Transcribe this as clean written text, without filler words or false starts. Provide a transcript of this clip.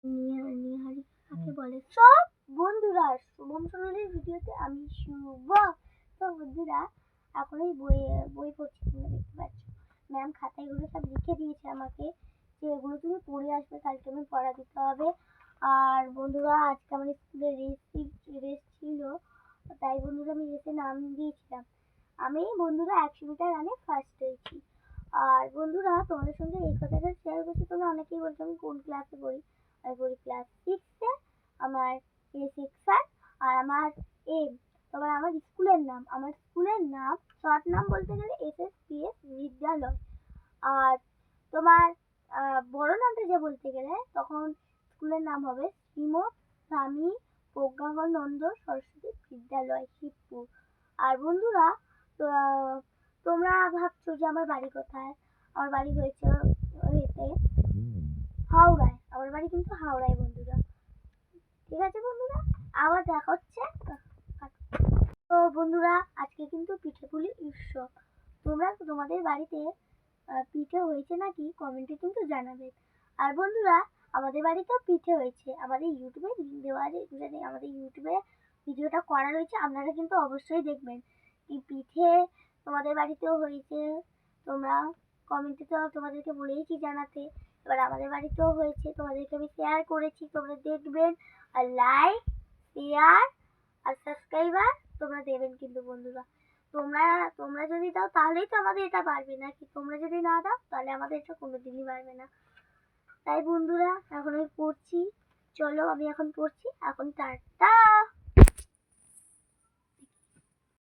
নিহারি কাকে বলে? সব বন্ধুরা, শুভম সোনালির ভিডিওতে আমি শুভ। তো বন্ধুরা, এখন এই বই পড়ছি, তোমরা দেখতে পাচ্ছ। ম্যাম খাতাগুলো সব লিখে দিয়েছে আমাকে যে এগুলো তুমি পড়ে আসবে, কালকে আমি পড়া দিতে হবে। আর বন্ধুরা, আজকে আমার স্কুলে রেস ছিল, তাই বন্ধুরা আমি রেসে নাম দিয়েছিলাম। আমি বন্ধুরা 100 মিটার রানে ফার্স্ট হয়েছি। আর বন্ধুরা, তোমাদের সঙ্গে এই কথাটা শেয়ার করছি। তোমরা অনেকেই বলছো আমি কোন ক্লাসে পড়ি। আমি পড়ি ক্লাস 6-এ। আমার সিক্সার। আর আমার তোমার আমার স্কুলের নাম শর্ট নাম বলতে গেলে SSPS বিদ্যালয়। আর তোমার বড় নামটা যে বলতে গেলে তখন স্কুলের নাম হবে শ্রীমৎ স্বামী প্রজ্ঞানন্দ সরস্বতী বিদ্যালয়, শিবপুর। আর বন্ধুরা, তোমরা ভাবছো যে আমার বাড়ি কোথায়। আমার বাড়ি হয়েছে হাওড়ায়। আমার বাড়ি কিন্তু হাওড়ায় বন্ধুরা। ঠিক আছে বন্ধুরা, আবার দেখা হচ্ছে। তো বন্ধুরা, আজকে কিন্তু পিঠেপুলি উৎসব। তোমরা তোমাদের বাড়িতে পিঠে হয়েছে নাকি কমেন্টে কিন্তু জানাবে। আর বন্ধুরা, আমাদের বাড়িতেও পিঠে হয়েছে। আমাদের ইউটিউবে লিঙ্ক দেওয়া আছে, আমাদের ইউটিউবে ভিডিওটা করা রয়েছে, আপনারা কিন্তু অবশ্যই দেখবেন। এই পিঠে তোমাদের বাড়িতেও হয়েছে, তোমরা কমেন্টে তো তোমাদেরকে বলেইছি জানাতে। এবার আমাদের বাড়িতেও হয়েছে, তোমাদেরকে আমি শেয়ার করেছি, তোমরা দেখবেন। আর লাইক, শেয়ার আর সাবস্ক্রাইবার তোমরা দেবেন কিন্তু বন্ধুরা। তোমরা তোমরা যদি দাও তাহলেই তো আমাদের এটা বাড়বে, নাকি তোমরা যদি না দাও তাহলে আমাদের এটা কোনোদিনই বাড়বে না। তাই বন্ধুরা, এখন আমি পড়ছি। চলো, আমি এখন পড়ছি। এখন টাটা।